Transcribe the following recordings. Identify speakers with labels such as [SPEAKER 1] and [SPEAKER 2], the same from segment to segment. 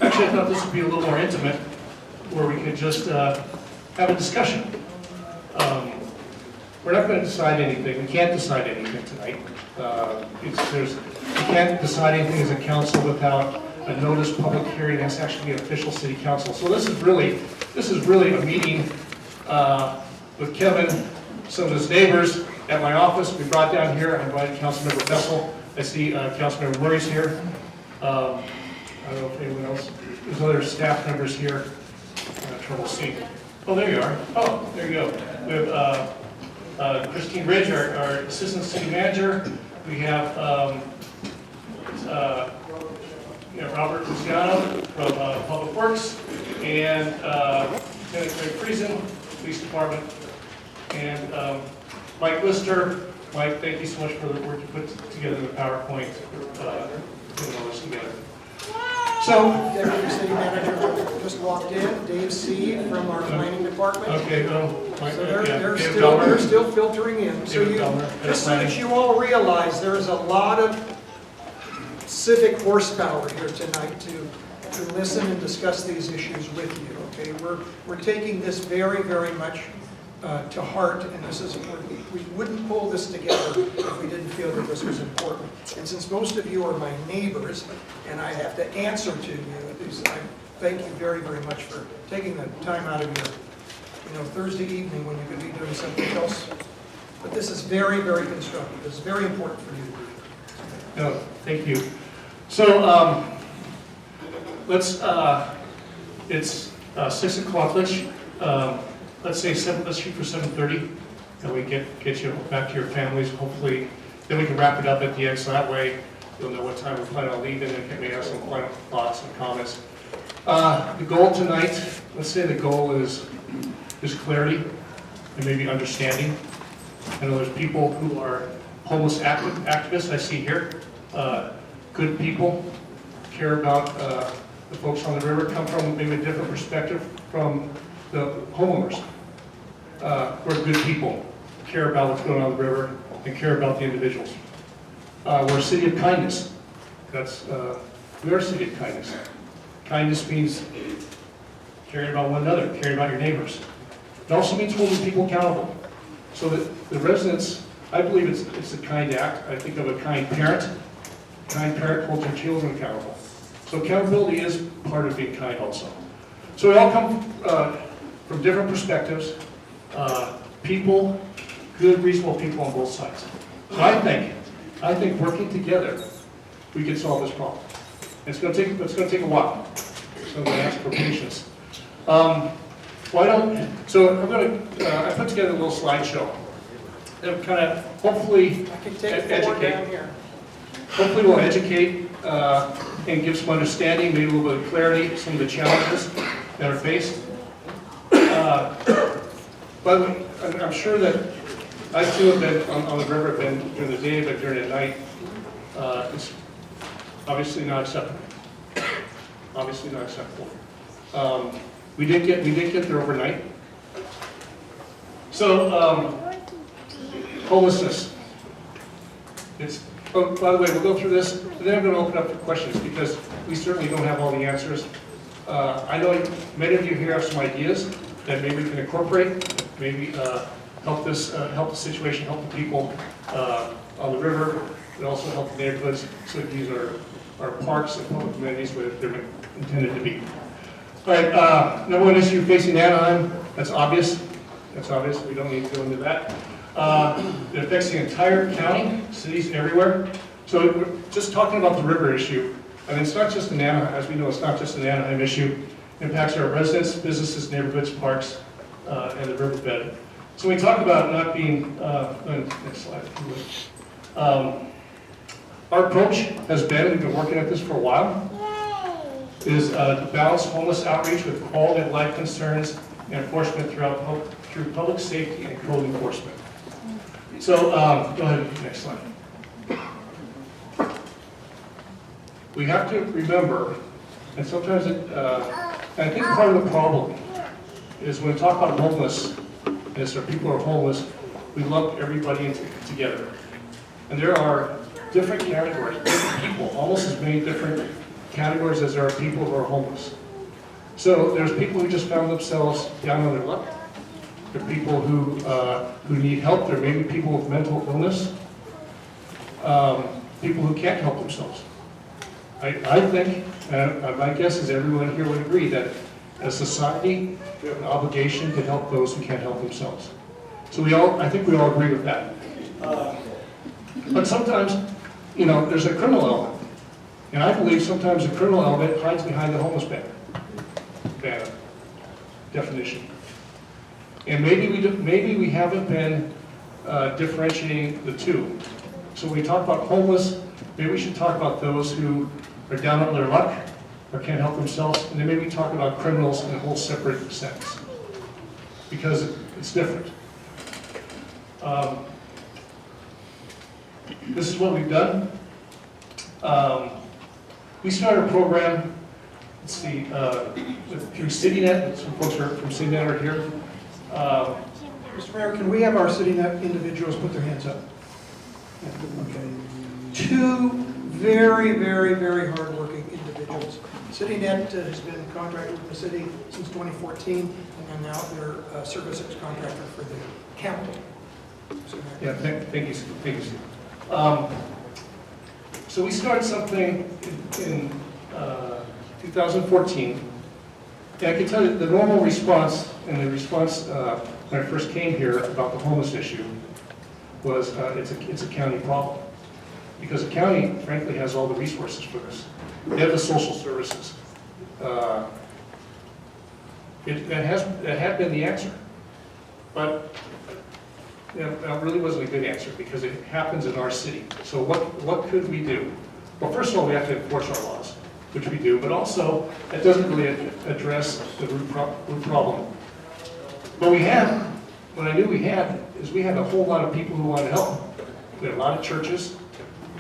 [SPEAKER 1] Actually, I thought this would be a little more intimate, where we could just have a discussion. We're not going to decide anything. We can't decide anything tonight. We can't decide anything as a council without a notice public hearing. It has to actually be an official city council. So this is really a meeting with Kevin, some of his neighbors at my office. We brought down here. I invited Councilmember Bessel. I see Councilmember Murray's here. I don't know if anyone else. There's other staff members here. I have trouble seeing. Oh, there you are. Oh, there you go. We have Christine Ridge, our assistant city manager. We have Robert Luciano from Public Works, and Lieutenant Craig Friesen, Police Department, and Mike Lister. Mike, thank you so much for the work you put together in the PowerPoint, putting all this together. So,
[SPEAKER 2] Deputy City Manager just walked in, Dave C. from our planning department.
[SPEAKER 1] okay, Mike,
[SPEAKER 2] So
[SPEAKER 1] yeah,
[SPEAKER 2] they're
[SPEAKER 1] Dave
[SPEAKER 2] still filtering in. So
[SPEAKER 1] David Delmer,
[SPEAKER 2] just so that you all realize, there's a lot of civic horsepower here tonight to listen and discuss these issues with you. Okay, we're taking this very, very much to heart, and this is we wouldn't pull this together if we didn't feel that this was important. And since most of you are my neighbors, and I have to answer to you, I thank you very, very much for taking the time out of your Thursday evening when you could be doing something else. But this is very, very constructive. This is very important for you to do.
[SPEAKER 1] No, thank you. So let's. It's 6 o'clock. Let's say let's shoot for 7:30, and we get you back to your families. Hopefully, then we can wrap it up at the end. So that way, you'll know what time we're planning on leaving, and may have some final thoughts and comments. The goal tonight. Let's say the goal is clarity and maybe understanding. I know there's people who are homeless activists. I see here. Good people, care about the folks on the river, come from maybe a different perspective from the homeowners. We're good people, care about what's going on the river, and care about the individuals. We're a city of kindness. We are a city of kindness. Kindness means caring about one another, caring about your neighbors. It also means holding people accountable. So that the residents, I believe it's a kind act. I think of a kind parent. Kind parent holds their children accountable. So accountability is part of being kind also. So we all come from different perspectives. People, good, reasonable people on both sides. So I think working together, we can solve this problem. It's going to take a while. So I'm going to ask for patience. I put together a little slideshow. It'll kind of hopefully
[SPEAKER 2] I can take 4 down here.
[SPEAKER 1] Hopefully we'll educate and give some understanding, maybe a little bit of clarity, some of the challenges that are faced. By the way, I'm sure that I too have been on the river, been during the day, but during the night, it's obviously not acceptable. Obviously not acceptable. We did get there overnight. So homelessness. Oh, by the way, we'll go through this, and then I'm going to open up for questions because we certainly don't have all the answers. I know many of you here have some ideas that maybe we can incorporate, maybe help the situation, help the people on the river, and also help the neighborhoods so that these are parks and public amenities where they're intended to be. All right, number one issue facing Anaheim, that's obvious. That's obvious, we don't need to go into that. It affects the entire county, cities everywhere. So we're just talking about the river issue. I mean, it's not just an Anaheim, as we know, it's not just an Anaheim issue. It impacts our residents, businesses, neighborhoods, parks, and the riverbed. So we talk about not being, next slide, if you would. Our approach has been, we've been working at this for a while, is to balance homeless outreach with quality of life concerns and enforcement through public safety and code enforcement. So, go ahead, next slide. We have to remember, and sometimes I think part of the problem is when we talk about homelessness or people who are homeless, we lump everybody together. And there are different categories, different people, almost as many different categories as there are people who are homeless. So there's people who just found themselves down on their luck. There are people who need help. There may be people with mental illness. People who can't help themselves. I think, my guess is everyone here would agree that as a society, we have an obligation to help those who can't help themselves. So I think we all agree with that. But sometimes, you know, there's a criminal element. And I believe sometimes the criminal element hides behind the homeless banner definition. And maybe we haven't been differentiating the two. So when we talk about homeless, maybe we should talk about those who are down on their luck or can't help themselves, and then maybe talk about criminals in a whole separate sense, because it's different. This is what we've done. We started a program, let's see, through CityNet. Some folks from CityNet are here.
[SPEAKER 2] Mr. Mayor, can we have our CityNet individuals put their hands up? Okay. Two very, very, very hardworking individuals. CityNet has been contracted with the city since 2014, and then now they're a services contractor for the county.
[SPEAKER 1] Yeah, thank you, Steve. So we started something in 2014, and I can tell you the normal response, and the response when I first came here about the homeless issue was it's a county problem. Because the county, frankly, has all the resources for this. They have the social services. That had been the answer. But that really wasn't a good answer because it happens in our city. So what could we do? Well, first of all, we have to enforce our laws, which we do, but also that doesn't really address the root problem. What I knew we had a whole lot of people who wanted to help. We had a lot of churches,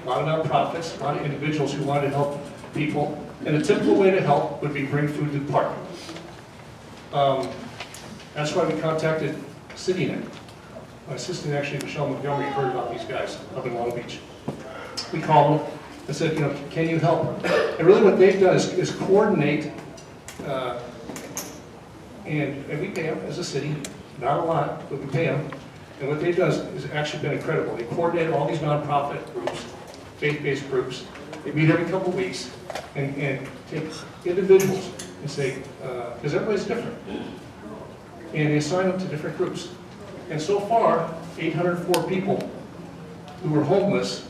[SPEAKER 1] a lot of nonprofits, a lot of individuals who wanted to help people, and a typical way to help would be bring food to the park. That's why we contacted CityNet. My assistant, actually, Michelle Montgomery, heard about these guys up in Long Beach. We called them and said, you know, can you help? And really what they've done is coordinate, and we pay them as a city, not a lot, but we pay them. And what they've done is actually been incredible. They coordinated all these nonprofit groups, faith-based groups. They meet every couple of weeks and take individuals and say, because everybody's different. And they assign them to different groups. And so far, 804 people who were homeless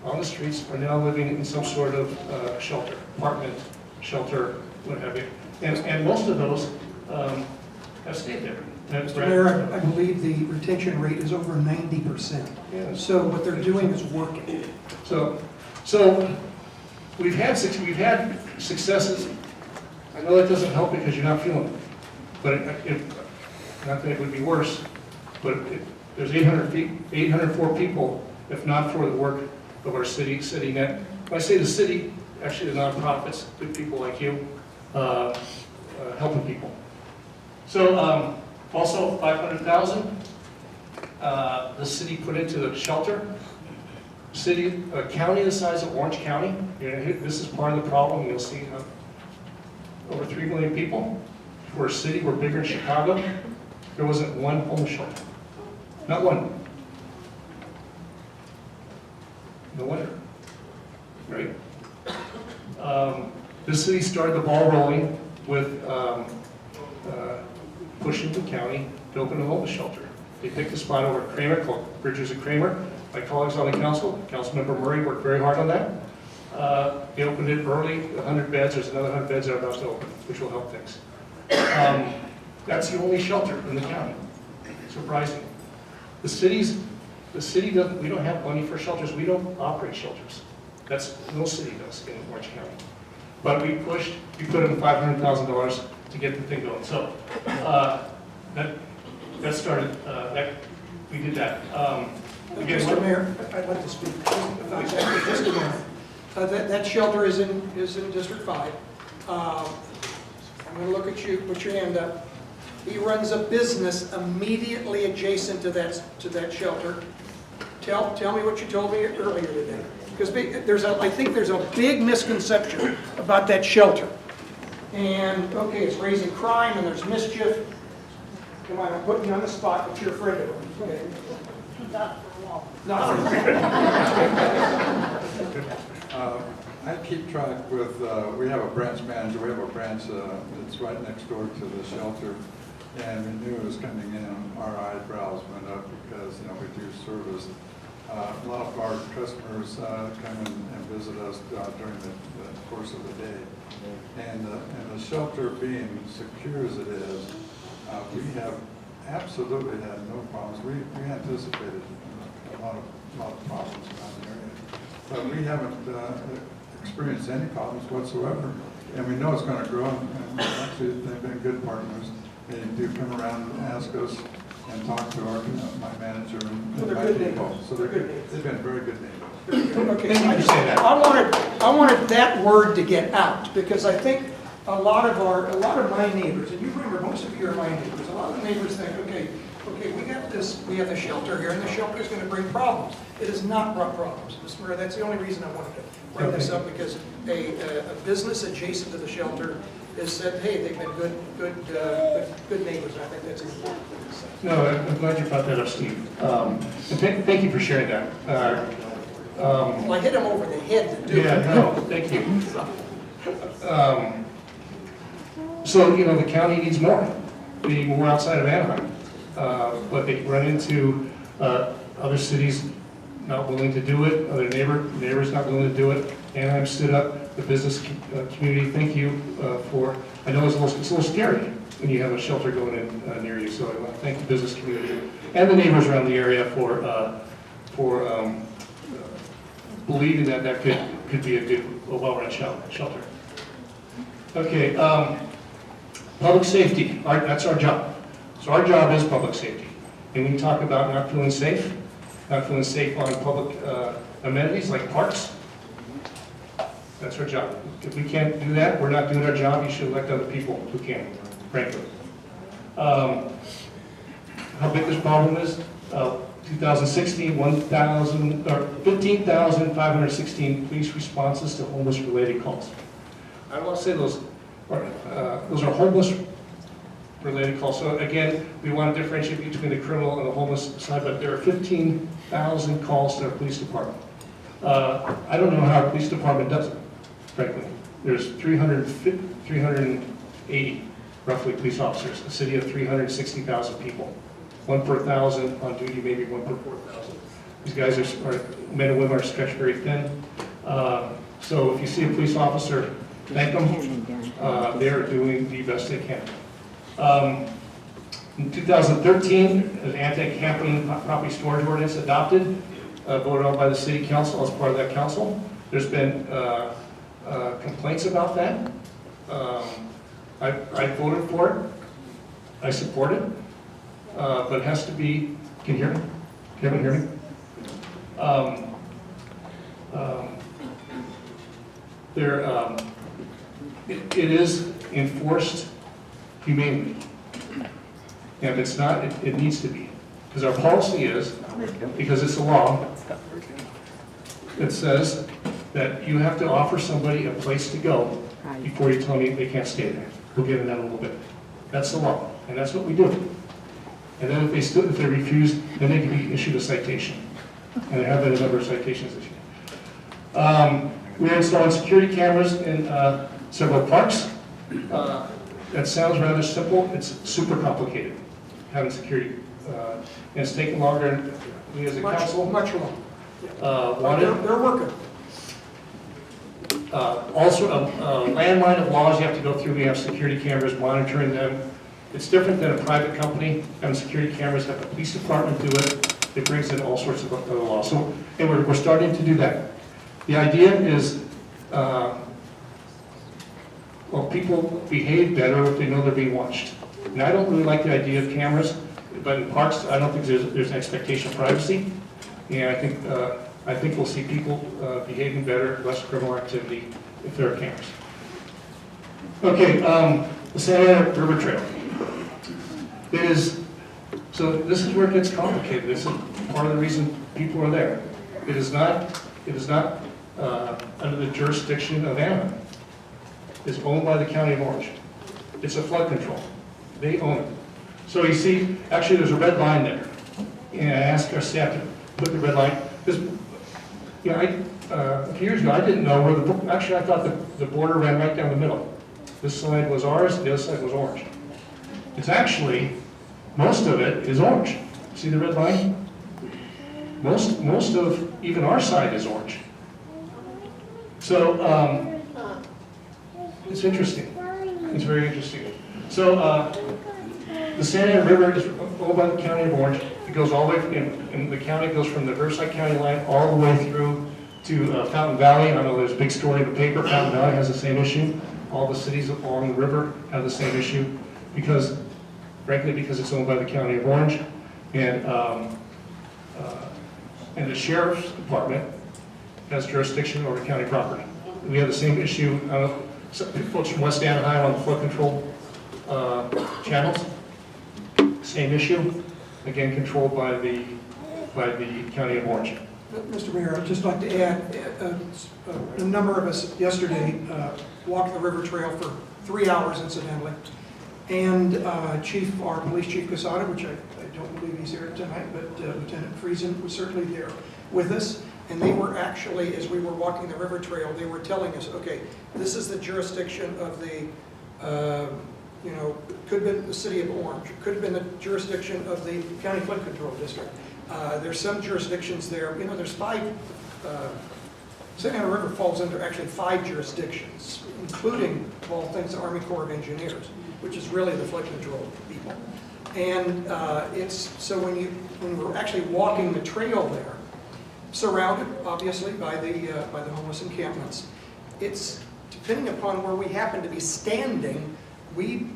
[SPEAKER 1] on the streets are now living in some sort of shelter, apartment, shelter, what have you. And most of those have stayed there.
[SPEAKER 2] Mr. Mayor, I believe the retention rate is over 90%.
[SPEAKER 1] Yeah.
[SPEAKER 2] So what they're doing is working.
[SPEAKER 1] So we've had successes. I know that doesn't help because you're not feeling it, but not that it would be worse. But there's 804 people, if not for the work of our CityNet. When I say the city, actually the nonprofits, good people like you, helping people. So also 500,000, the city put into the shelter. A county the size of Orange County, this is part of the problem. You'll see over 3 million people. For a city, we're bigger in Chicago. There wasn't one homeless shelter. Not one. No wonder, right? The city started the ball rolling with pushing the county to open a homeless shelter. They picked a spot over at Kramer, called Bridgers and Kramer. My colleagues on the council, Councilmember Murray, worked very hard on that. They opened it early, 100 beds. There's another 100 beds that are about to open, which will help things. That's the only shelter in the county. Surprising. The city doesn't, we don't have money for shelters. We don't operate shelters. No city does in Orange County. But we put in $500,000 to get the thing going. So that started, we did that. Again,
[SPEAKER 2] Mr. Mayor, I'd like to speak just a minute. That shelter is in District 5. I'm going to look at you, put your hand up. He runs a business immediately adjacent to that shelter. Tell me what you told me earlier today. because I think there's a big misconception about that shelter. And, okay, it's raising crime and there's mischief. Come on, I'm putting you on the spot, but you're afraid of it. Okay. Not for
[SPEAKER 3] I keep track with, we have a branch manager, we have a branch that's right next door to the shelter, and we knew it was coming in, our eyebrows went up because, you know, we do service. A lot of our customers come in and visit us during the course of the day. And the shelter being secure as it is, we have absolutely had no problems. We anticipated a lot of problems around the area. But we haven't experienced any problems whatsoever. And we know it's going to grow, and actually they've been good partners. They do come around and ask us and talk to my manager and my people. So they've been very good neighbors.
[SPEAKER 2] Okay,
[SPEAKER 1] Thank you for saying that.
[SPEAKER 2] I wanted that word to get out, because I think a lot of my neighbors, and you remember, most of you are my neighbors, a lot of the neighbors think, okay, we have the shelter here, and the shelter is going to bring problems. It has not brought problems. Ms. Murray, that's the only reason I wanted to bring this up, because a business adjacent to the shelter has said, hey, they've been good neighbors, and I think that's important.
[SPEAKER 1] No, I'm glad you brought that up, Steve. And thank you for sharing that.
[SPEAKER 2] Well, I hit him over the head to do it.
[SPEAKER 1] Yeah, no, thank you. So, you know, the county needs more. They need more outside of Anaheim. But they run into other cities not willing to do it, other neighbors not willing to do it. Anaheim stood up, the business community, thank you for, I know it's a little scary when you have a shelter going in near you, so I want to thank the business community and the neighbors around the area for believing that could be a well-run shelter. Okay, public safety, that's our job. So our job is public safety. And we talk about not feeling safe on public amenities like parks. That's our job. If we can't do that, we're not doing our job. You should elect other people who can, frankly. How big this problem is? 2016, 15,516 police responses to homeless-related calls. I want to say those are homeless-related calls. So again, we want to differentiate between the criminal and the homeless side, but there are 15,000 calls to our police department. I don't know how our police department does it, frankly. There's 380, roughly, police officers, a city of 360,000 people. 1 per 1,000 on duty, maybe 1 per 4,000. These guys are men and women are stretched very thin. So if you see a police officer, thank them. They're doing the best they can. In 2013, an anti-camping property storage ordinance adopted, voted on by the city council as part of that council. There's been complaints about that. I voted for it. I support it. But it has to be, can you hear me? Can everyone hear me? It is enforced humanely. And if it's not, it needs to be. Because our policy is, because it's a law, it says that you have to offer somebody a place to go before you tell me they can't stay there. We'll get into that in a little bit. That's the law, and that's what we do. And then if they refuse, then they can be issued a citation. And there have been a number of citations this year. We're installing security cameras in several parks. That sounds rather simple. It's super complicated, having security. And it's taken longer than we as a council
[SPEAKER 2] Much longer.
[SPEAKER 1] wanted.
[SPEAKER 2] They're working.
[SPEAKER 1] Also, a landmine of laws you have to go through. We have security cameras monitoring them. It's different than a private company. Having security cameras, have the police department do it. It brings in all sorts of other laws. So, and we're starting to do that. The idea is, well, people behave better if they know they're being watched. And I don't really like the idea of cameras, but in parks, I don't think there's an expectation of privacy. And I think we'll see people behaving better, less criminal activity if there are cameras. Okay, the Santa Ana River Trail. So this is where it gets complicated. This is part of the reason people are there. It is not under the jurisdiction of Ameren. It's owned by the County of Orange. It's a flood control. They own it. So you see, actually, there's a red line there. And I asked our staff to put the red line, because, you know, a few years ago, I didn't know where actually, I thought the border ran right down the middle. This side was ours, the other side was Orange. It's actually, most of it is Orange. See the red line? Most of even our side is Orange. So, it's interesting. It's very interesting. So, the Santa Ana River is owned by the County of Orange. It goes all the way, and the county goes from the Riverside County line all the way through to Fountain Valley. I know there's a big story in the paper. Fountain Valley has the same issue. All the cities along the river have the same issue because, frankly, because it's owned by the County of Orange. And the Sheriff's Department has jurisdiction over county property. We have the same issue, some folks from West Anaheim on the flood control channels, same issue, again controlled by the County of Orange.
[SPEAKER 2] Mr. Mayor, I'd just like to add, a number of us yesterday walked the river trail for 3 hours incidentally. And our police chief Casada, which I don't believe he's here tonight, but Lieutenant Friesen was certainly there with us. And they were actually, as we were walking the river trail, they were telling us, okay, this is the jurisdiction of the, could have been the city of Orange, could have been the jurisdiction of the County Flood Control District. There's some jurisdictions there, there's 5, Santa Ana River falls under actually 5 jurisdictions, including, of all things, the Army Corps of Engineers, which is really the flood control people. And so when we're actually walking the trail there, surrounded obviously by the homeless encampments, it's depending upon where we happen to be standing, we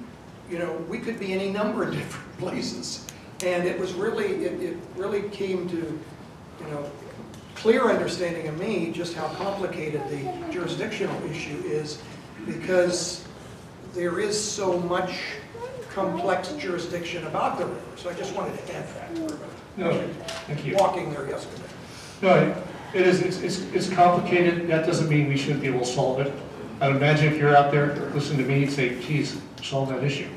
[SPEAKER 2] could be any number of different places. And it was really, it really came to, clear understanding of me just how complicated the jurisdictional issue is, because there is so much complex jurisdiction about the river. So I just wanted to add that.
[SPEAKER 1] No, thank you.
[SPEAKER 2] Walking there yesterday.
[SPEAKER 1] No, it is. It's complicated. That doesn't mean we shouldn't be able to solve it. I'd imagine if you're out there listening to me and say, "Geez, solve that issue."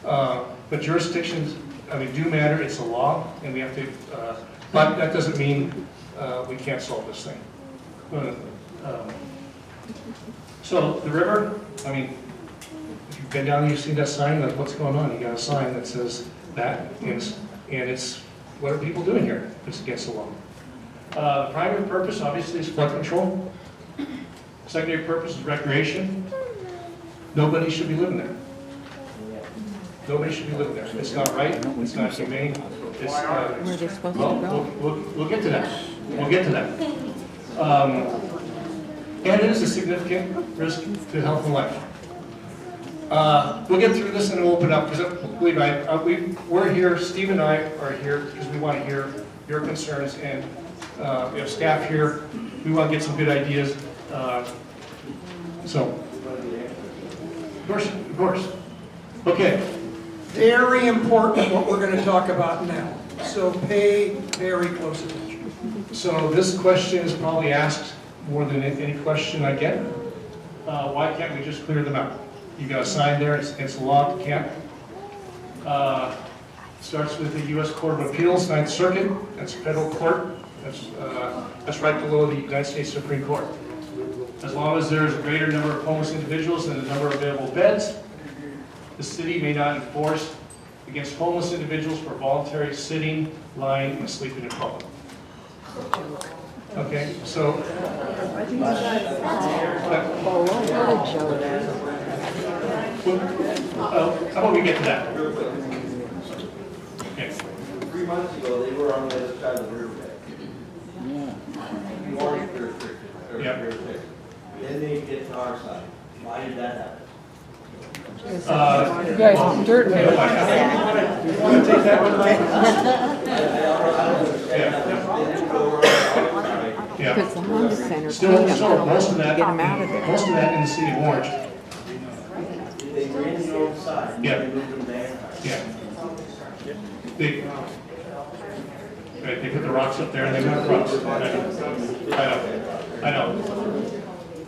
[SPEAKER 1] But jurisdictions, do matter. It's a law, and we have to. But that doesn't mean we can't solve this thing. So the river. If you've been down there, you've seen that sign. Like, what's going on? You got a sign that says that, and it's what are people doing here? It's against the law. The primary purpose, obviously, is flood control. Secondary purpose is recreation. Nobody should be living there. Nobody should be living there. It's not right. It's not humane. It's,
[SPEAKER 4] Where are they supposed to go?
[SPEAKER 1] we'll get to that. We'll get to that. And it is a significant risk to health and life. We'll get through this and we'll open up, because believe me, we're here, Steve and I are here because we want to hear your concerns, and we have staff here. We want to get some good ideas. So, of course. Okay.
[SPEAKER 2] Very important what we're going to talk about now. So pay very close attention.
[SPEAKER 1] So this question is probably asked more than any question I get. Why can't we just clear them out? You got a sign there, it's locked, can't. Starts with the U.S. Court of Appeals, 9th Circuit, that's federal court, that's right below the United States Supreme Court. As long as there's a greater number of homeless individuals than the number of available beds, the city may not enforce against homeless individuals for voluntary sitting, lying, and sleeping in public. Okay, so. How about we get to that? Okay.
[SPEAKER 5] 3 months ago, they were on the other side of the riverbed. You are jurisdiction, or
[SPEAKER 1] Yep.
[SPEAKER 5] jurisdiction. Then they get to our side. Why did that happen?
[SPEAKER 4] You guys, dirt.
[SPEAKER 1] You want to take that one, Mike?
[SPEAKER 5] I don't understand how they didn't go around our side.
[SPEAKER 1] Yeah.
[SPEAKER 4] Because the Honda Center
[SPEAKER 1] Still,
[SPEAKER 4] cleaned up all
[SPEAKER 1] most of
[SPEAKER 4] to
[SPEAKER 1] that,
[SPEAKER 4] get them out of there.
[SPEAKER 1] most of that in the city of Orange.
[SPEAKER 5] They were in the old side.
[SPEAKER 1] Yeah.
[SPEAKER 5] They moved them there.
[SPEAKER 1] Yeah. They put the rocks up there and they moved the rocks. I know. I know.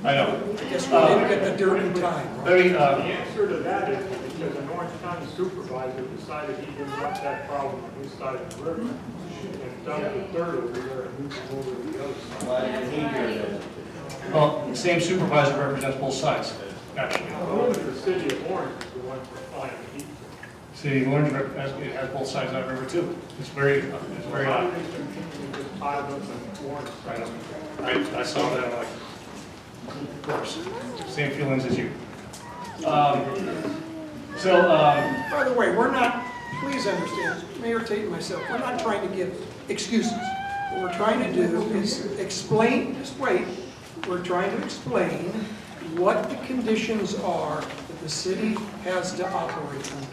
[SPEAKER 1] I know.
[SPEAKER 2] I guess we didn't get the dirt in time.
[SPEAKER 1] Let me,
[SPEAKER 6] The answer to that is because an Orange County supervisor decided he didn't want that problem on his side of the river. And dumped the dirt over there and moved him over to the other side.
[SPEAKER 5] Why didn't he hear that?
[SPEAKER 1] well, same supervisor represents both sides, actually.
[SPEAKER 6] Only the city of Orange is the one supplying the heat.
[SPEAKER 1] City of Orange has both sides of that river too. It's very
[SPEAKER 6] Why
[SPEAKER 1] odd.
[SPEAKER 6] do they think he just piled up in Orange?
[SPEAKER 1] I saw that, I'm like, of course, same feelings as you.
[SPEAKER 2] By the way, we're not, please understand, Mayor Tate and myself, we're not trying to give excuses. What we're trying to do is explain, just wait, we're trying to explain what the conditions are that the city has to operate under.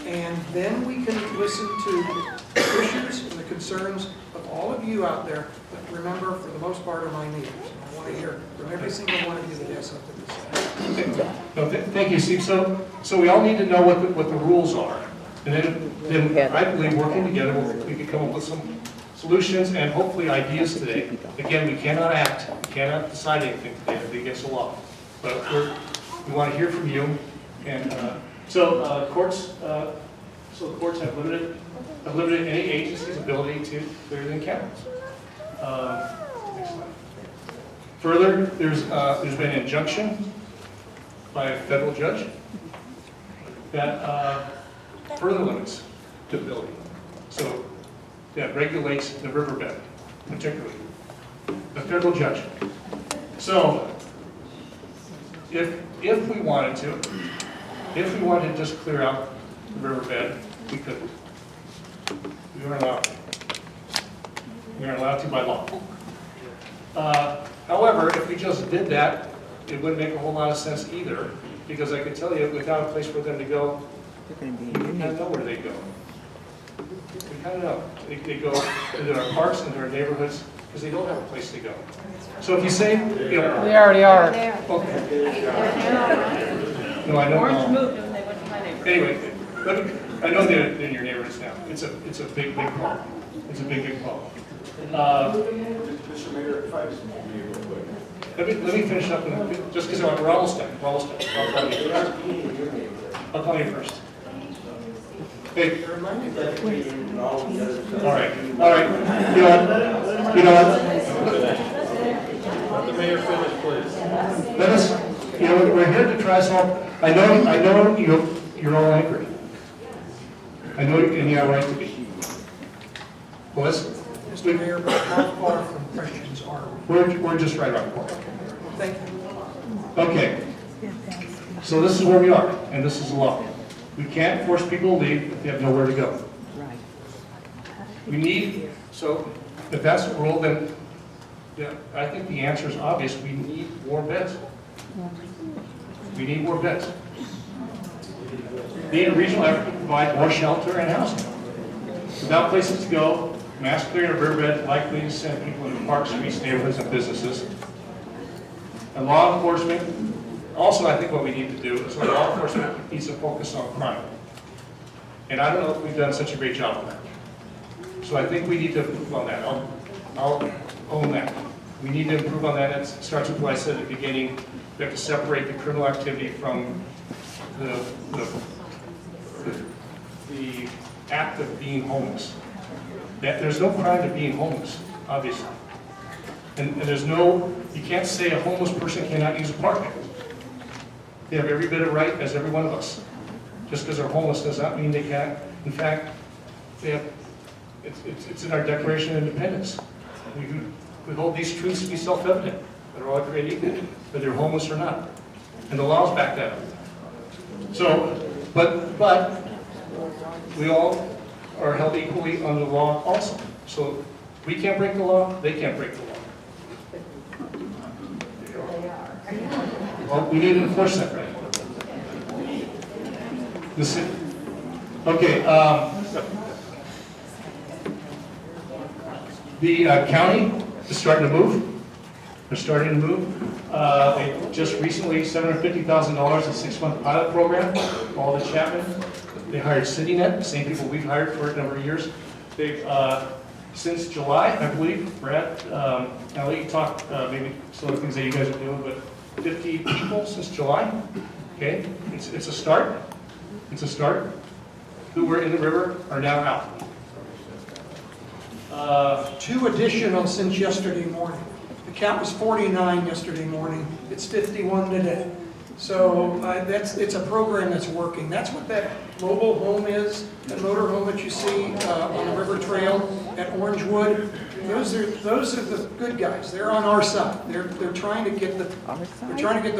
[SPEAKER 2] And then we can listen to the issues and the concerns of all of you out there, but remember, for the most part, are my neighbors. I want to hear from every single one of you that has something to say.
[SPEAKER 1] No, thank you, Steve. So we all need to know what the rules are. And then I believe working together, we can come up with some solutions and hopefully ideas today. Again, we cannot act, we cannot decide anything today that against the law. But we want to hear from you. And so courts have limited any agency's ability to clear the encampments. Next slide. Further, there's been an injunction by a federal judge that further limits the ability. So that regulates the riverbed, particularly. A federal judge. So if we wanted to just clear out the riverbed, we couldn't. We weren't allowed to. We aren't allowed to by law. However, if we just did that, it wouldn't make a whole lot of sense either, because I could tell you, without a place for them to go,
[SPEAKER 4] They're going to be
[SPEAKER 1] we
[SPEAKER 4] in your
[SPEAKER 1] kind of know where they go. We kind of know. They go into our parks, into our neighborhoods, because they don't have a place to go. So if you say, you know,
[SPEAKER 7] They already are.
[SPEAKER 1] okay. No, I know.
[SPEAKER 8] Orange moved them, they went to my neighborhood.
[SPEAKER 1] Anyway, I know they're in your neighborhoods now. It's a big problem. It's a big problem.
[SPEAKER 6] Mr. Mayor, if I just may real quick.
[SPEAKER 1] Let me finish up, just because we're almost done. We're almost done. I'll call you first. Hey, all right. You know what?
[SPEAKER 6] Let the mayor finish, please.
[SPEAKER 1] Let us, we're here to try to solve, I know you're all angry. I know, and you have a right to be. Well,
[SPEAKER 2] Mr. Mayor, but how far from questions are we?
[SPEAKER 1] we're just right around the corner.
[SPEAKER 2] Thank you.
[SPEAKER 1] Okay. So this is where we are, and this is the law. We can't force people to leave if they have nowhere to go.
[SPEAKER 4] Right.
[SPEAKER 1] We need, so if that's the rule, then yeah, I think the answer is obvious. We need more beds. We need more beds. We need a regional effort to provide more shelter and housing. Without places to go, mass clearing of riverbed likely to send people into parks, streets, neighborhoods, and businesses. And law enforcement, also I think what we need to do is law enforcement needs to focus on crime. And I don't know if we've done such a great job on that. So I think we need to improve on that. I'll own that. We need to improve on that. It starts with what I said at the beginning. We have to separate the criminal activity from the act of being homeless. There's no crime to being homeless, obviously. And there's no, you can't say a homeless person cannot use a park. They have every bit of right as every one of us. Just because they're homeless does not mean they can't. In fact, they have, it's in our Declaration of Independence. We hold these truths to be self-evident. They're all created equal, whether they're homeless or not. And the laws back that up. So, but we all are held equally under the law also. So we can't break the law, they can't break the law. Well, we need to enforce that, right? Okay, the county is starting to move. They're starting to move. They just recently, $750,000, a 6-month pilot program, all the Chapman. They hired CityNet, the same people we've hired for a number of years. They've Since July, I believe, Brad, I'll let you talk, maybe some of the things that you guys are doing, but 50 people since July, okay? It's a start. It's a start. Who were in the river are now out.
[SPEAKER 2] 2 additional since yesterday morning. The count was 49 yesterday morning. It's 51 today. So it's a program that's working. That's what that mobile home is, that motor home that you see on the river trail at Orangewood. Those are the good guys. They're on our side. They're trying to get the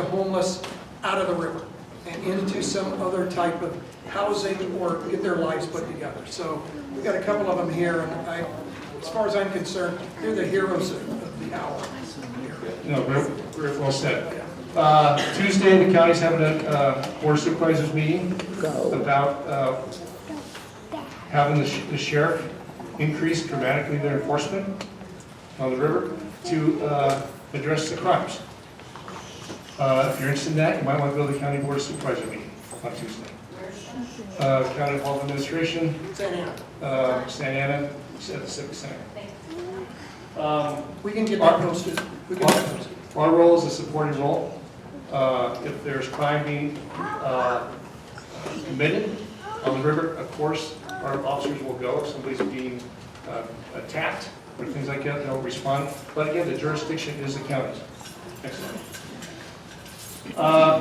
[SPEAKER 2] homeless out of the river and into some other type of housing or get their lives put together. So we've got a couple of them here, and as far as I'm concerned, they're the heroes of the hour.
[SPEAKER 1] No, very well said. Tuesday, the county's having a board of supervisors meeting about having the sheriff increase dramatically their enforcement on the river to address the crimes. If you're interested in that, you might want to go to the county board of supervisor meeting on Tuesday. County Health Administration, Santa Ana, at the Civic Center.
[SPEAKER 2] We can get that posted.
[SPEAKER 1] Our role is a supporting role. If there's crime being committed on the river, of course, our officers will go. If somebody's being attacked or things like that, they'll respond. But again, the jurisdiction is the county's. Excellent.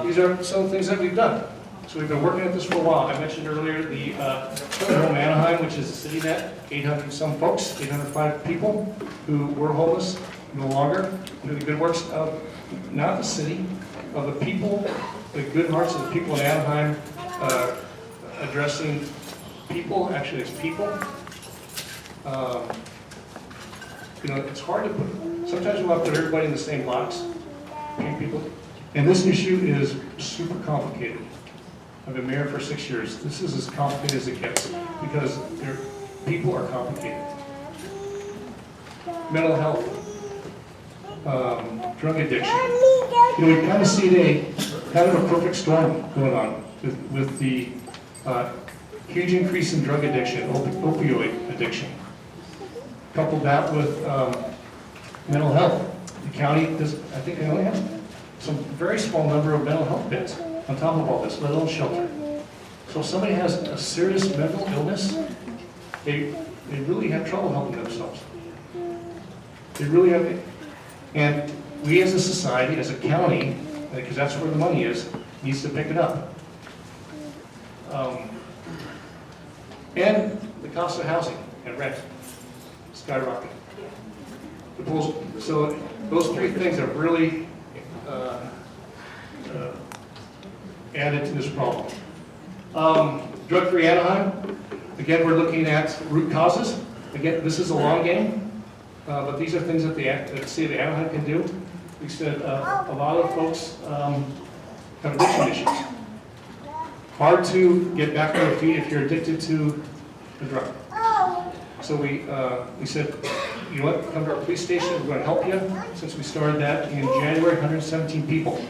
[SPEAKER 1] These are some of the things that we've done. So we've been working at this for a while. I mentioned earlier the Home Anaheim, which is a city net, 800 some folks, 805 people who were homeless, no longer. Do the good works of not the city, of the people, the good hearts of the people in Anaheim, addressing people, actually it's people. It's hard to put, sometimes we'll have to put everybody in the same box, people. And this issue is super complicated. I've been mayor for 6 years. This is as complicated as it gets because people are complicated. Mental health, drug addiction. We kind of see kind of a perfect storm going on with the huge increase in drug addiction, opioid addiction. Couple that with mental health. The county does, I think they only have some very small number of mental health beds on top of all this, let alone shelter. So if somebody has a serious mental illness, they really have trouble helping themselves. They really have, and we as a society, as a county, because that's where the money is, needs to pick it up. And the cost of housing and rent skyrocketed. So those 3 things have really added to this problem. Drug-free Anaheim, again, we're looking at root causes. Again, this is a long game, but these are things that the city of Anaheim can do. We said a lot of folks have addiction issues. Hard to get back on their feet if you're addicted to the drug. So we said, you know what, come to our police station, we're going to help you. Since we started that in January, 117 people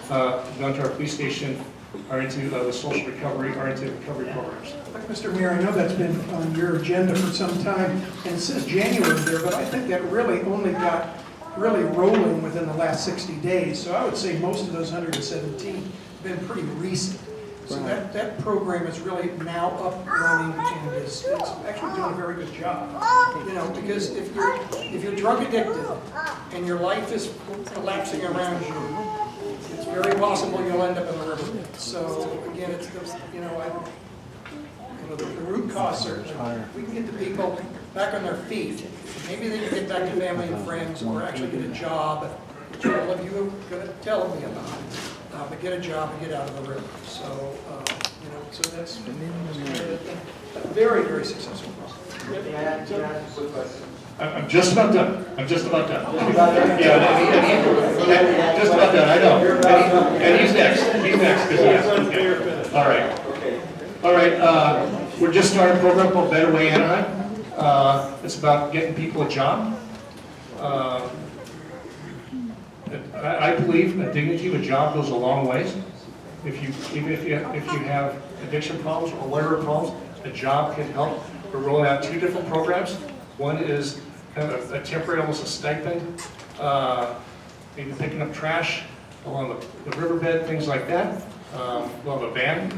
[SPEAKER 1] gone to our police station, are into the social recovery, are into recovery programs.
[SPEAKER 2] Mr. Mayor, I know that's been on your agenda for some time, and it says January there, but I think that really only got really rolling within the last 60 days. So I would say most of those 117 have been pretty recent. So that program is really now up running and it's actually doing a very good job. Because if you're drug addicted and your life is collapsing around you, it's very possible you'll end up in the river. So again, it's the root cause certainly. We can get the people back on their feet. Maybe they can get back to family and friends or actually get a job, which all of you are going to tell me about. But get a job and get out of the river. So, so that's a very, very successful process.
[SPEAKER 1] I'm just about done. Just about done. Yeah, just about done, I know. And he's next. He's next, because he has to. All right. All right, we're just starting a program called Better Way Anaheim. It's about getting people a job. I believe a dignity of a job goes a long ways. Even if you have addiction problems or whatever problems, a job can help. We're rolling out 2 different programs. One is kind of a temporary, almost a stipend, maybe picking up trash along the riverbed, things like that. Well, the van,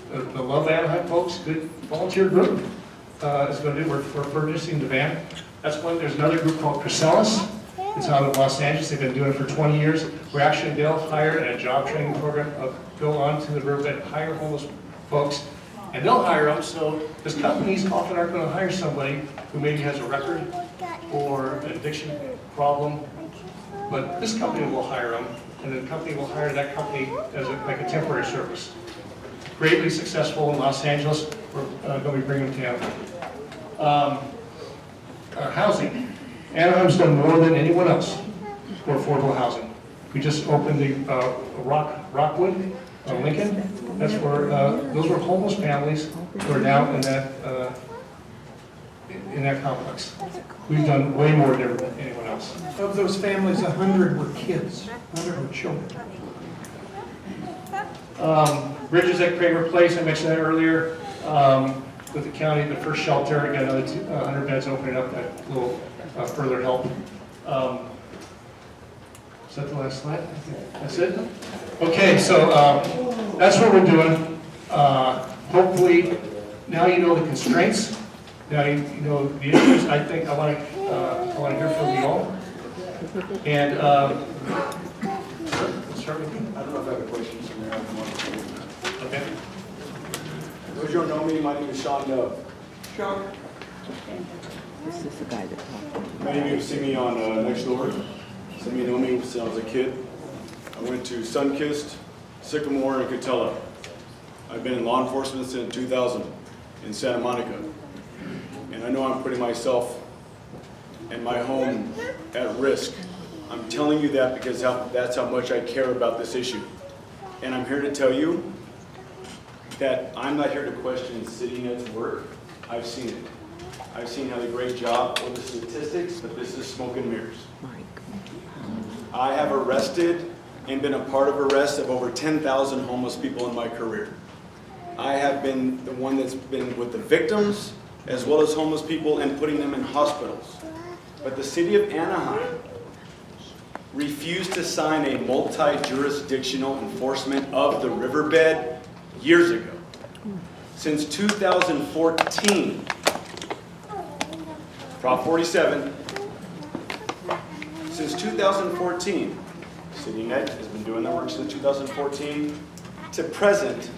[SPEAKER 1] the Love Anaheim folks, good volunteer group, is going to do, we're purchasing the van. That's one. There's another group called Chrysalis. It's out of Los Angeles. They've been doing it for 20 years. They'll hire in a job training program, go on to the riverbed, hire homeless folks, and they'll hire them. So, because companies often aren't going to hire somebody who maybe has a record or an addiction problem, but this company will hire them, and the company will hire that company as like a temporary service. Greatly successful in Los Angeles. We're going to be bringing them to housing. Anaheim's done more than anyone else for affordable housing. We just opened the Rockwood, Lincoln. That's where those were homeless families who are now in that complex. We've done way more than anyone else.
[SPEAKER 2] Of those families, 100 were kids, 100 were children.
[SPEAKER 1] Bridges at Kramer Place, I mentioned that earlier. With the county, the first shelter, got another 100 beds opening up, that will further help. Is that the last slide? I think that's it? Okay, so that's what we're doing. Hopefully, now you know the constraints. Now you know the issues. I think I want to hear from you all. And let's start with you.
[SPEAKER 7] I don't know if I have a question, Mr. Mayor. I have one.
[SPEAKER 1] Okay.
[SPEAKER 7] Those who don't know me, my name is Sean Dove.
[SPEAKER 2] Sean?
[SPEAKER 4] This is the guy that talked.
[SPEAKER 7] Many of you have seen me on Next Door. Some of you know me since I was a kid. I went to Sunkist, Sycamore, and Catella. I've been in law enforcement since 2000 in Santa Monica. And I know I'm putting myself and my home at risk. I'm telling you that because that's how much I care about this issue. And I'm here to tell you that I'm not here to question City Net's work. I've seen it. I've seen how they great job with the statistics, but this is smoke and mirrors. I have arrested and been a part of arrests of over 10,000 homeless people in my career. I have been the one that's been with the victims as well as homeless people and putting them in hospitals. But the city of Anaheim refused to sign a multi-jurisdictional enforcement of the riverbed years ago. Since 2014, Prop 47, since 2014, CityNet has been doing their work since 2014 to present.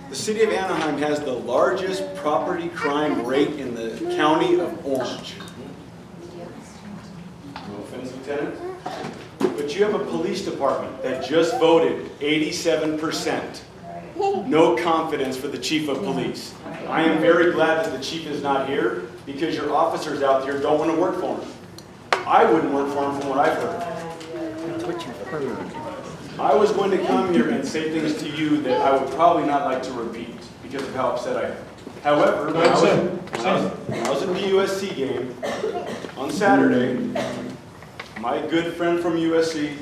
[SPEAKER 7] The city of Anaheim has the largest property crime rate in the county of Orange. No offense, Lieutenant. But you have a police department that just voted 87%. No confidence for the chief of police. I am very glad that the chief is not here because your officers out there don't want to work for him. I wouldn't work for him from what I've heard.
[SPEAKER 4] That's what you've heard.
[SPEAKER 7] I was going to come here and say things to you that I would probably not like to repeat because of how upset I am. However, when I was at the USC game on Saturday, my good friend from USC